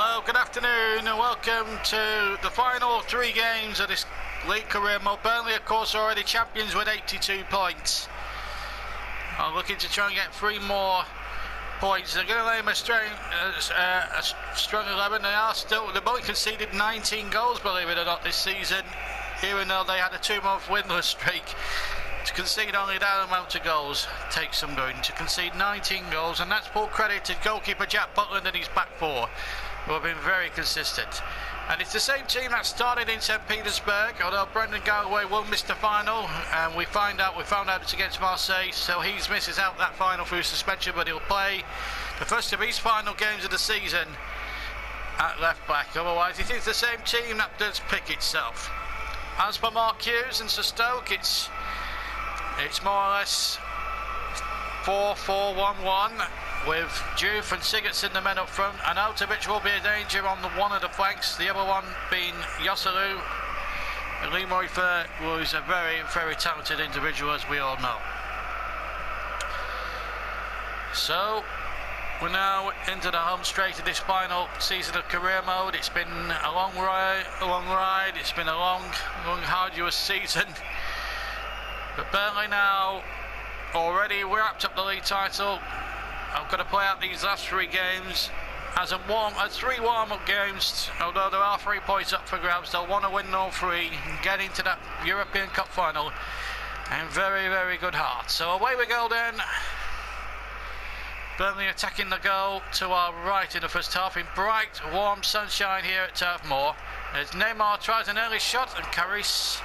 Hello, good afternoon and welcome to the final 3 games of this league career mode. Burnley, of course, already champions with 82 points. Are looking to try and get 3 more points. They're going to name a strong 11. They've only conceded 19 goals, believe it or not, this season, even though they had a 2-month winless streak. To concede only that amount of goals takes some doing. To concede 19 goals, and that's full credit to goalkeeper Jack Butland and his back 4, who have been very consistent. And it's the same team that started in St. Petersburg, although Brendan Galloway will miss the final, and we found out it's against Marseille, so he misses out that final through suspension, but he'll play the first of his final games of the season at left back. Otherwise, it is the same team that does pick itself. As for Mark Hughes and Stoke, it's more or less 4-4-1-1 with Juve and Sigurdsson the men up front, and Altovic will be a danger on one of the flanks, the other one being Joselu and Leroy Fer, who is a very, very talented individual, as we all know. So we're now into the home straight of this final season of career mode. It's been a long ride. It's been a long, arduous season. But Burnley now already wrapped up the league title. I've got to play out these last 3 games as 3 warm-up games. Although there are 3 points up for grabs, they'll want to win all 3 and get into that European Cup final in very, very good heart. So away we go then. Burnley attacking the goal to our right in the first half in bright, warm sunshine here at Turf Moor. As Neymar tries an early shot and Caris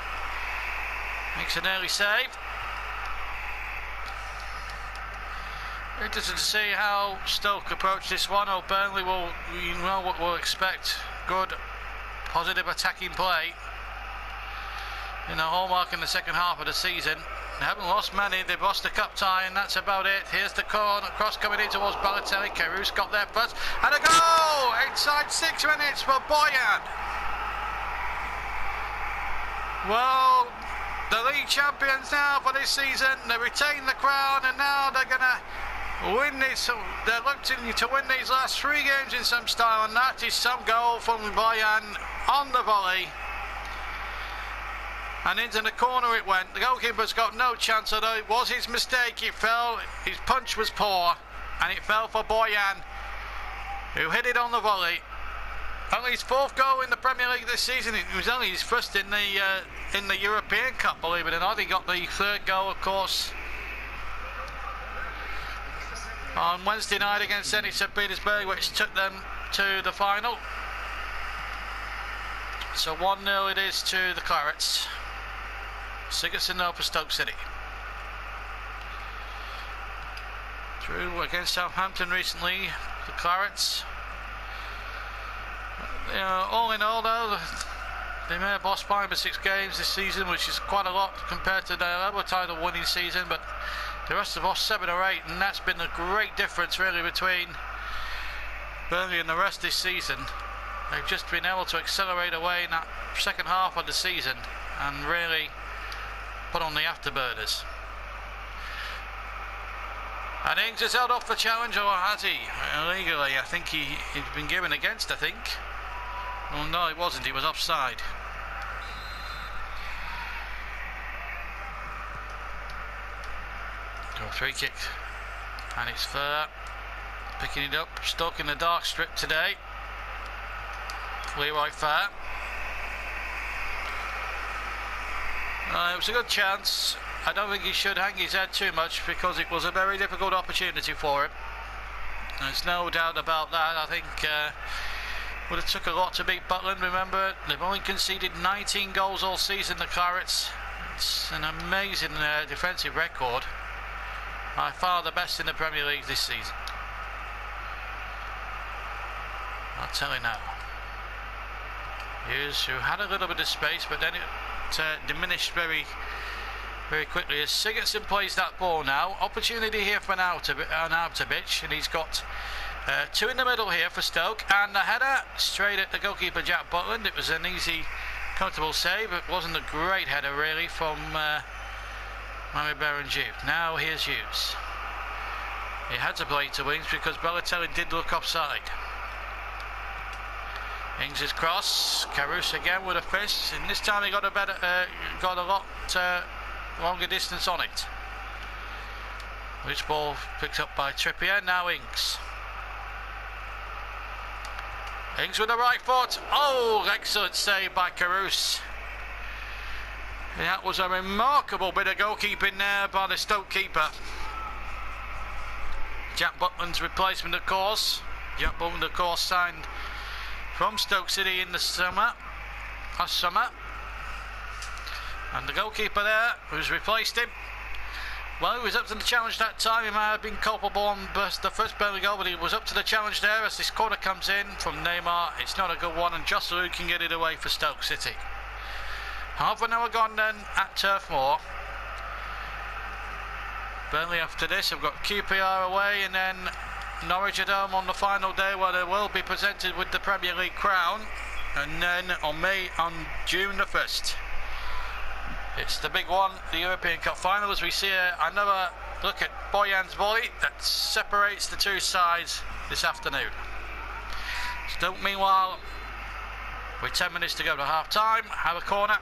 makes an early save. Interesting to see how Stoke approach this one. Oh, Burnley will, you know what we'll expect. Good, positive attacking play. In the hallmark in the second half of the season. They haven't lost many, they've lost the cup tie, and that's about it. Here's the corner, cross coming in towards Balotelli. Caruso got there first, and a goal! Inside 6 minutes for Boyan. Well, the league champions now for this season. They retain the crown, and now they're going to win this. They're looking to win these last 3 games in some style, and that is some goal from Boyan on the volley. And into the corner it went. The goalkeeper's got no chance, although it was his mistake. It fell, his punch was poor, and it fell for Boyan, who hit it on the volley. Only his 4th goal in the Premier League this season. It was only his first in the European Cup, believe it or not. He got the 3rd goal, of course, on Wednesday night against St. Petersburg, which took them to the final. So 1-0 it is to the Clarets. Sigurdsson now for Stoke City. Drew against Southampton recently, the Clarets. All in all, though, they may have lost 5 or 6 games this season, which is quite a lot compared to their other title winning season, but the rest have lost 7 or 8, and that's been a great difference really between Burnley and the rest this season. They've just been able to accelerate away in that second half of the season and really put on the afterburners. And Ings has held off the challenge, or has he? Illegally, I think he's been given against, I think. Well, no, it wasn't. He was offside. Go free kick. And it's Fer picking it up. Stuck in the dark strip today. Leroy Fer. It was a good chance. I don't think he should hang his head too much because it was a very difficult opportunity for him. There's no doubt about that. I think would have took a lot to beat Butland. Remember, they've only conceded 19 goals all season, the Clarets. It's an amazing defensive record. By far the best in the Premier League this season. I'll tell you now. Hughes, who had a little bit of space, but then it diminished very, very quickly as Sigurdsson plays that ball now. Opportunity here for an Altovic, and he's got 2 in the middle here for Stoke, and the header straight at the goalkeeper Jack Butland. It was an easy, comfortable save. It wasn't a great header really from Mami Berengiu. Now here's Hughes. He had to play to wings because Balotelli did look offside. Ings' cross, Caruso again with a fist, and this time he got a lot longer distance on it. Which ball picked up by Trippier, now Ings. Ings with the right foot, oh, excellent save by Caruso. That was a remarkable bit of goalkeeping there by the Stoke keeper. Jack Butland's replacement, of course. Jack Butland, of course, signed from Stoke City in the last summer. And the goalkeeper there, who's replaced him, well, he was up to the challenge that time. He might have been culpable on the first Burnley goal, but he was up to the challenge there as this corner comes in from Neymar. It's not a good one, and Joselu can get it away for Stoke City. Half an hour gone then at Turf Moor. Burnley after this have got QPR away, and then Norwich at home on the final day, where they will be presented with the Premier League crown, and then on June the 1st. It's the big one, the European Cup final, as we see another look at Boyan's volley that separates the two sides this afternoon. Stoke, meanwhile, with 10 minutes to go to half time, have a corner.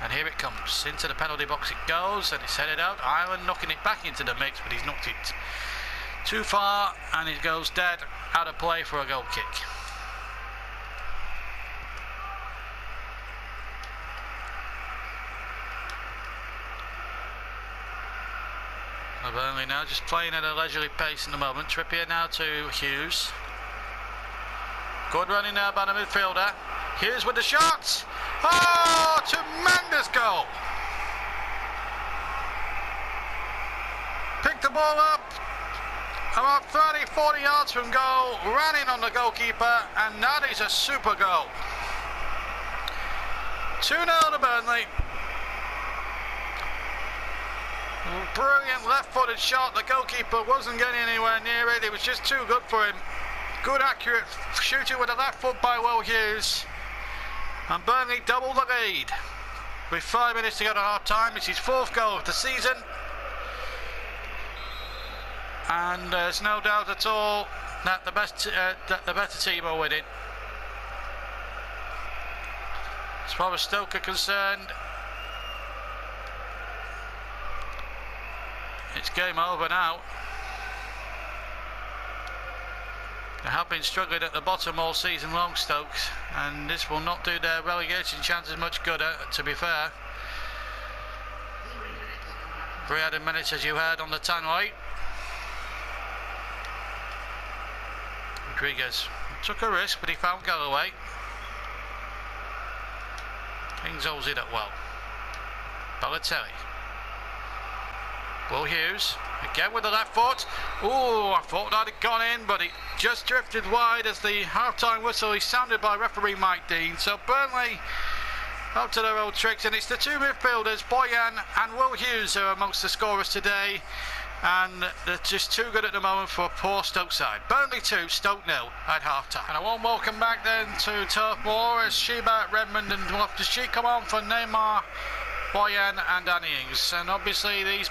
And here it comes. Into the penalty box it goes, and it's headed out. Ireland knocking it back into the mix, but he's knocked it too far, and it goes dead out of play for a goal kick. Burnley now just playing at a leisurely pace in the moment. Trippier now to Hughes. Good running now by the midfielder. Hughes with the shot. Oh, tremendous goal. Picked the ball up about 30-40 yards from goal, ran in on the goalkeeper, and that is a super goal. 2-0 to Burnley. Brilliant left-footed shot. The goalkeeper wasn't getting anywhere near it. It was just too good for him. Good, accurate shooting with the left foot by Will Hughes. And Burnley doubled the lead with 5 minutes to go to half-time. It's his 4th goal of the season. And there's no doubt at all that the better team are winning. As far as Stoke are concerned, it's game over now. They have been struggling at the bottom all season long, Stoke, and this will not do their relegation chances much good, to be fair. 300 minutes, as you heard, on the tannoy. Rodriguez took a risk, but he found Galloway. Ings holds it up well. Balotelli. Will Hughes, again with the left foot. Oh, I thought that had gone in, but it just drifted wide as the half-time whistle is sounded by referee Mike Dean. So Burnley up to their old tricks, and it's the two midfielders, Boyan and Will Hughes, who are amongst the scorers today. And they're just too good at the moment for a poor Stoke side. Burnley 2, Stoke 0 at half-time. And a warm welcome back then to Turf Moor as Sheba, Redmond and Loftus-Cheek come on for Neymar, Boyan and Danny Ings. And obviously these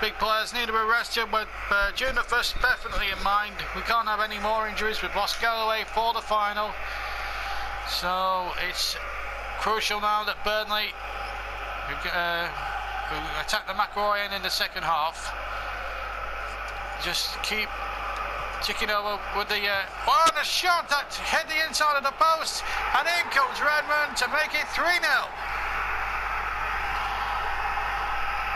big players need to be rested, but June the 1st definitely in mind. We can't have any more injuries. We've lost Galloway for the final, so it's crucial now that Burnley, who attacked the McRoy in the second half, just keep ticking over with the the shot that hit the inside of the post, and in comes Redmond to make it 3-0.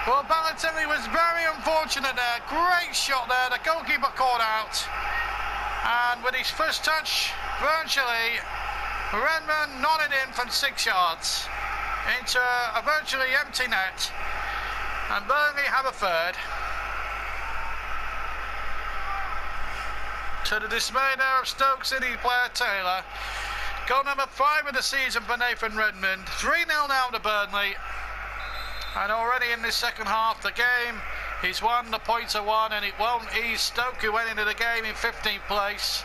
Well, Balotelli was very unfortunate there. Great shot there. The goalkeeper caught out. And with his first touch, virtually, Redmond nodded in from 6 yards into a virtually empty net. And Burnley have a third. To the dismay there of Stoke City player Taylor. Goal number 5 of the season for Nathan Redmond. 3-0 now to Burnley. And already in this second half, the game is won, the points are won, and it won't ease Stoke, who went into the game in 15th place.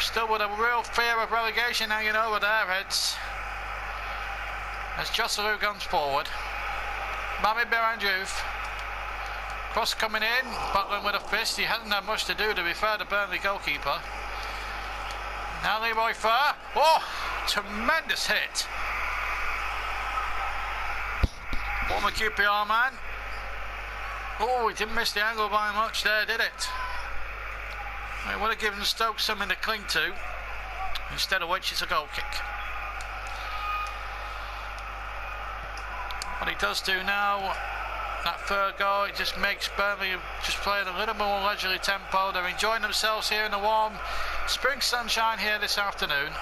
Still with a real fear of relegation hanging over their heads. As Joselu comes forward. Mami Beranjouf. Cross coming in, Butland with a fist. He hasn't had much to do, to be fair, to Burnley goalkeeper. Now Leroy Fer. Oh, tremendous hit. Former QPR man. Oh, he didn't miss the angle by much there, did it? It would have given Stoke something to cling to, instead of which it's a goal kick. What he does do now, that third goal, it just makes Burnley just play at a little more leisurely tempo. They're enjoying themselves here in the warm spring sunshine here this afternoon.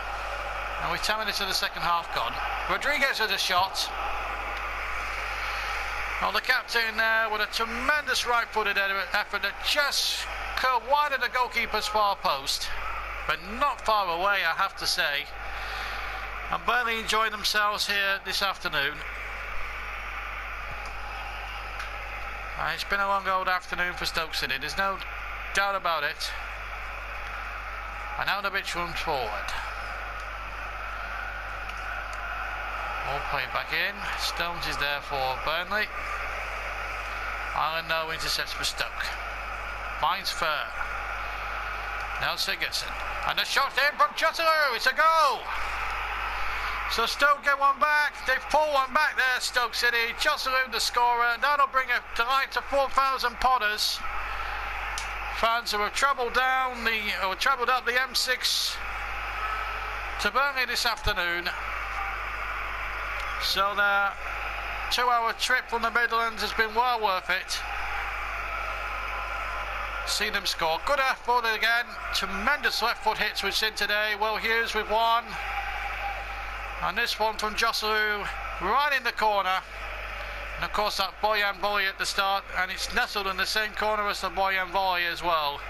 And we're 10 minutes of the second half gone. Rodriguez with a shot. Well, the captain with a tremendous right-footed effort that just curved wide of the goalkeeper's far post, but not far away, I have to say. And Burnley enjoying themselves here this afternoon. It's been a long old afternoon for Stoke City, there's no doubt about it. And Arnautovic runs forward. All played back in. Stones is there for Burnley. Ireland now intercepts for Stoke. Finds Fer. Now Sigurdsson. And the shot in from Jotaro. It's a goal. So Stoke get one back. They've pulled one back there, Stoke City. Jotaro the scorer. That'll bring a delight to 4,000 Potters. Fans who have travelled up the M6 to Burnley this afternoon. So their 2-hour trip from the Midlands has been well worth it. See them score. Good effort again. Tremendous left foot hits we've seen today. Will Hughes with one. And this one from Joselu right in the corner. And of course that Boyan volley at the start. And it's nestled in the same corner as the Boyan volley as well.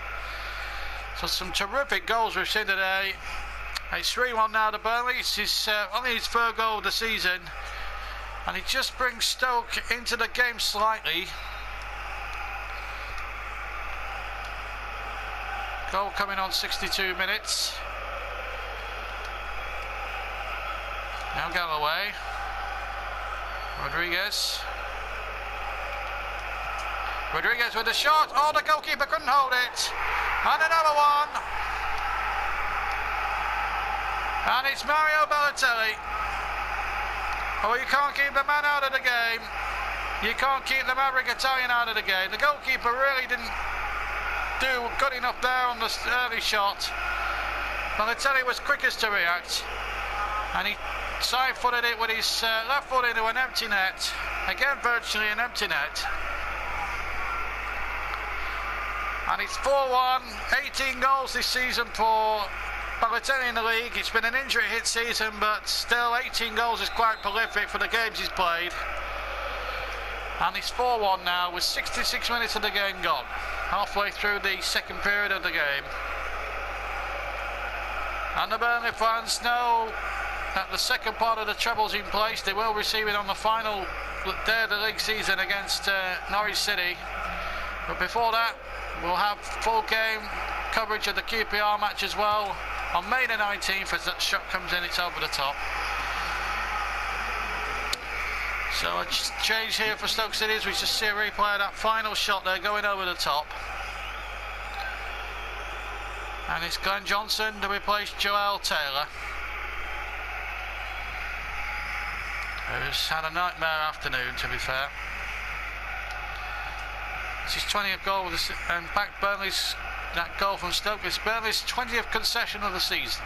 So some terrific goals we've seen today. It's 3-1 now to Burnley. It's only his third goal of the season. And it just brings Stoke into the game slightly. Goal coming on 62 minutes. Now Galloway. Rodriguez. Rodriguez with a shot. Oh, the goalkeeper couldn't hold it. And another one. And it's Mario Balotelli. Oh, you can't keep the man out of the game. You can't keep the maverick Italian out of the game. The goalkeeper really didn't do good enough there on the early shot. Balotelli was quickest to react. And he side-footed it with his left foot into an empty net. Again, virtually an empty net. And it's 4-1, 18 goals this season for Balotelli in the league. It's been an injury-hit season, but still 18 goals is quite prolific for the games he's played. And it's 4-1 now with 66 minutes of the game gone. Halfway through the second period of the game. And the Burnley fans know that the second part of the treble's in place. They will receive it on the final day of the league season against Norwich City. But before that, we'll have full game coverage of the QPR match as well on May the 19th. As that shot comes in, it's over the top. So a change here for Stoke City as we just see a replay of that final shot there going over the top. And it's Glenn Johnson to replace Joel Taylor, who's had a nightmare afternoon, to be fair. It's his 20th goal, and back Burnley's, that goal from Stoke is Burnley's 20th concession of the season.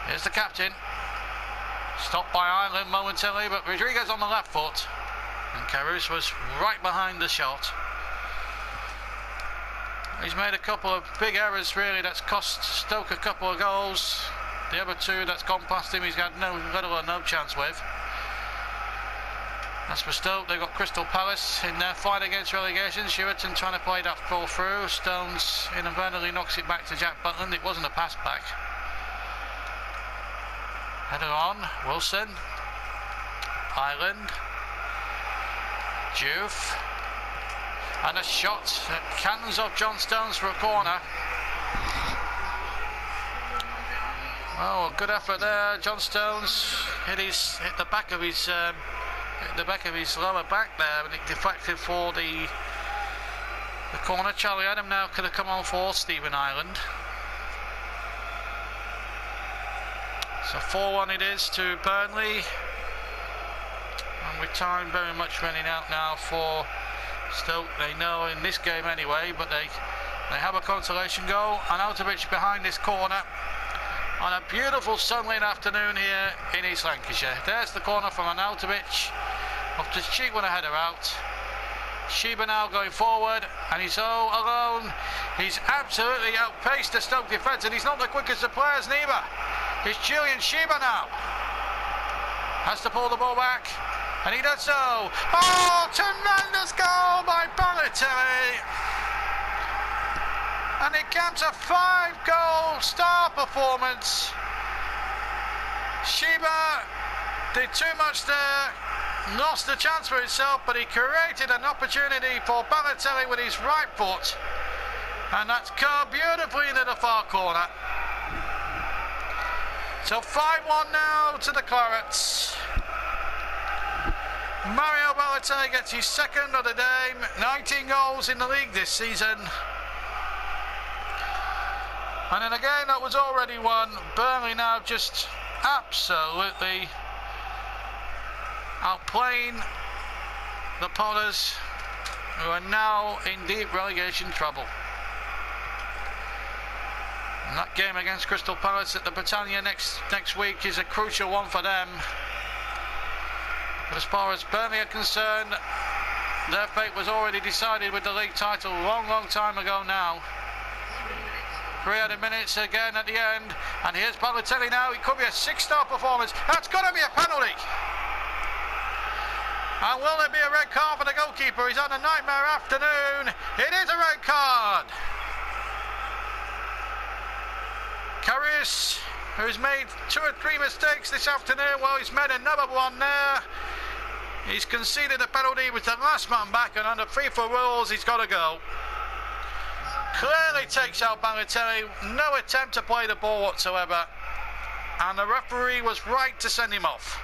Here's the captain. Stopped by Ireland momentarily, but Rodriguez on the left foot. And Caruso was right behind the shot. He's made a couple of big errors, really, that's cost Stoke a couple of goals. The other two that's gone past him, he's had little or no chance with. As for Stoke, they've got Crystal Palace in their fight against relegation. Sheraton trying to play that ball through. Stones inadvertently knocks it back to Jack Butland. It wasn't a pass back. Header on, Wilson. Ireland. Juve. And a shot that cannons off John Stones for a corner. Oh, good effort there. John Stones hit the back of his lower back there, and it deflected for the corner. Charlie Adam now could have come on for Stephen Ireland. So 4-1 it is to Burnley. And with time very much running out now for Stoke. They know in this game anyway, but they have a consolation goal. And Arnautovic behind this corner on a beautiful sunlit afternoon here in East Lancashire. There's the corner from Arnautovic. Off to cheat one, a header out. Sheba now going forward, and he's all alone. He's absolutely outpaced the Stoke defence, and he's not the quickest of players neither. It's Julian Sheba now. Has to pull the ball back, and he does so. Oh, tremendous goal by Balotelli. And it comes a 5-goal star performance. Sheba did too much there. Lost the chance for himself, but he created an opportunity for Balotelli with his right foot, and that's curved beautifully into the far corner. So 5-1 now to the Clarets. Mario Balotelli gets his second of the day, 19 goals in the league this season. And in a game that was already won, Burnley now just absolutely outplaying the Potters, who are now in deep relegation trouble. And that game against Crystal Palace at the Britannia next week is a crucial one for them. But as far as Burnley are concerned, their fate was already decided with the league title long time ago now. 300 minutes again at the end, and here's Balotelli now. It could be a 6-star performance. That's got to be a penalty. And will there be a red card for the goalkeeper? He's had a nightmare afternoon. It is a red card. Karius, who's made 2 or 3 mistakes this afternoon, well, he's made another one there. He's conceded a penalty. He was the last man back, and under FIFA rules, he's got to go. Clearly takes out Balotelli. No attempt to play the ball whatsoever. And the referee was right to send him off.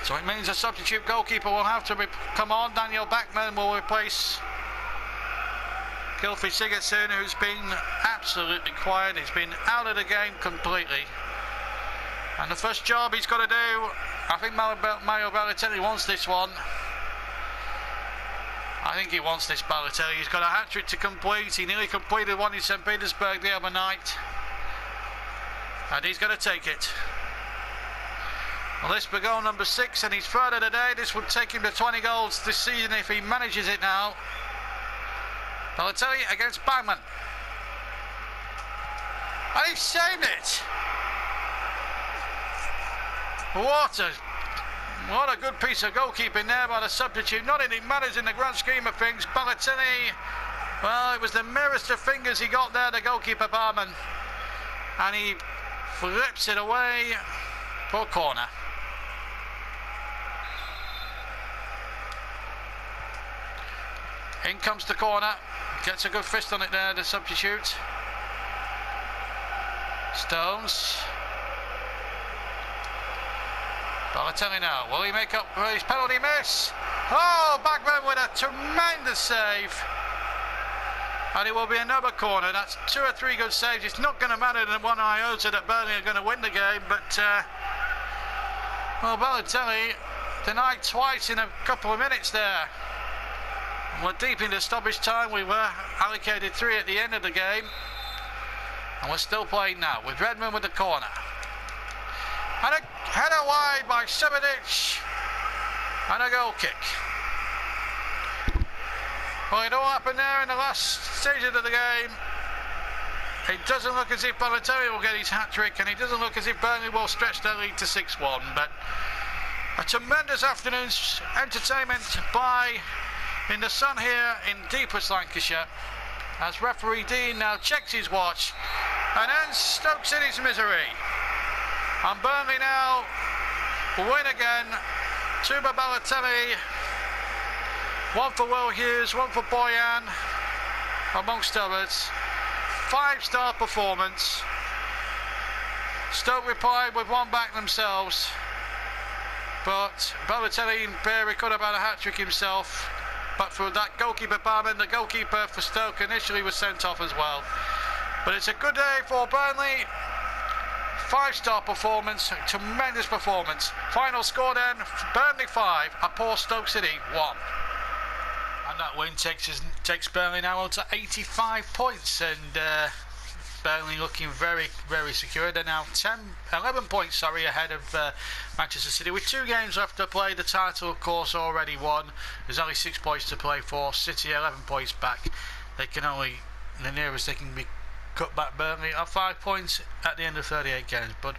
So it means a substitute goalkeeper will have to come on. Daniel Bachmann will replace Gylfi Sigurdsson, who's been absolutely quiet. He's been out of the game completely. And the first job he's got to do, I think Mario Balotelli wants this one. I think he wants this, Balotelli. He's got a hat-trick to complete. He nearly completed one in St. Petersburg the other night. And he's going to take it. Well, this will goal number 6, and he's third of the day. This would take him to 20 goals this season if he manages it now. Balotelli against Bachmann. And he saved it! What a good piece of goalkeeping there by the substitute. Not that it matters in the grand scheme of things. Balotelli, well, it was the merest of fingers he got there, the goalkeeper Bachmann. And he flips it away for a corner. In comes the corner. Gets a good fist on it there, the substitute. Stones. Balotelli now. Will he make up for his penalty miss? Oh, Bachmann with a tremendous save. And it will be another corner. That's 2 or 3 good saves. It's not going to matter in 1 iota that Burnley are going to win the game, but well, Balotelli denied twice in a couple of minutes there. We're deep into stoppage time. We were allocated 3 at the end of the game, and we're still playing now with Redmond with the corner. And a header wide by Sevetic, and a goal kick. Well, it all happened there in the last stage of the game. It doesn't look as if Balotelli will get his hat-trick, and it doesn't look as if Burnley will stretch their lead to 6-1. But a tremendous afternoon's entertainment in the sun here in deepest Lancashire, as referee Dean now checks his watch and ends Stoke City's misery. And Burnley now win again. 2 by Balotelli, 1 for Will Hughes, 1 for Boyan, amongst others. 5-star performance. Stoke replied with 1 back themselves, but Balotelli in theory could have had a hat-trick himself. But for that goalkeeper Barman, the goalkeeper for Stoke initially was sent off as well. But it's a good day for Burnley. 5-star performance, tremendous performance. Final score then, Burnley 5, a poor Stoke City 1. And that win takes Burnley now on to 85 points, and Burnley looking very, very secure. They're now 11 points ahead of Manchester City, with 2 games left to play. The title, of course, already won. There's only 6 points to play for. City 11 points back. They can only, the nearest they can be cut back Burnley are 5 points at the end of 38 games. But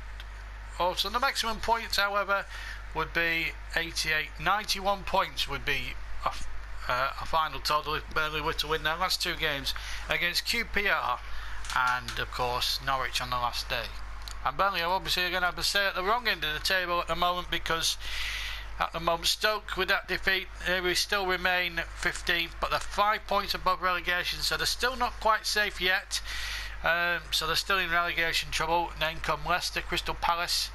also the maximum points, however, would be 88. 91 points would be a final total if Burnley were to win their last 2 games against QPR and of course Norwich on the last day. And Burnley are obviously going to have to stay at the wrong end of the table at the moment, because at the moment Stoke, with that defeat, they still remain 15th, but they're 5 points above relegation, so they're still not quite safe yet. So they're still in relegation trouble. Then come Leicester, Crystal Palace.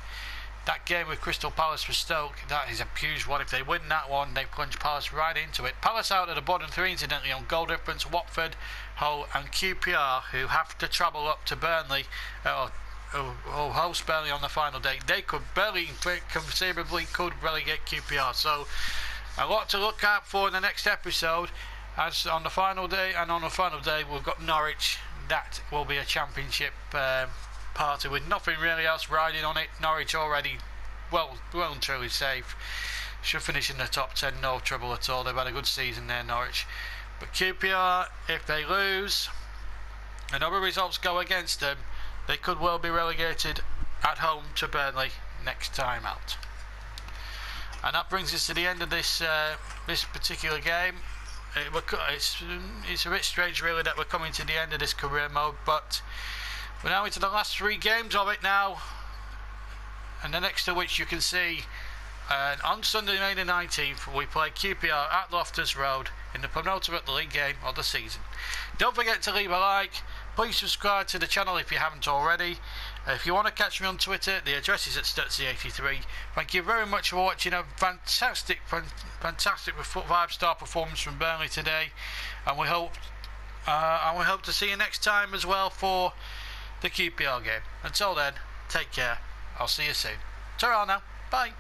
That game with Crystal Palace for Stoke, that is a huge one. If they win that one, they plunge Palace right into it. Palace out of the bottom 3, incidentally, on goal difference. Watford, Hull and QPR, who have to travel up to Burnley, or host Burnley on the final day. They could conceivably relegate QPR. So a lot to look out for in the next episode, as on the final day. And on the final day we've got Norwich. That will be a championship party with nothing really else riding on it. Norwich already well and truly safe. Should finish in the top 10, no trouble at all. They've had a good season there, Norwich. But QPR, if they lose and other results go against them, they could well be relegated at home to Burnley next time out. And that brings us to the end of this particular game. It's a bit strange really that we're coming to the end of this career mode, but we're now into the last 3 games of it now, and the next to which you can see on Sunday, May the 19th, we play QPR at Loftus Road in the penultimate league game of the season. Don't forget to leave a like. Please subscribe to the channel if you haven't already. If you want to catch me on Twitter, the address is at Stutzy83. Thank you very much for watching a fantastic 5-star performance from Burnley today, and we hope to see you next time as well for the QPR game. Until then, take care. I'll see you soon. Ta-ra now. Bye.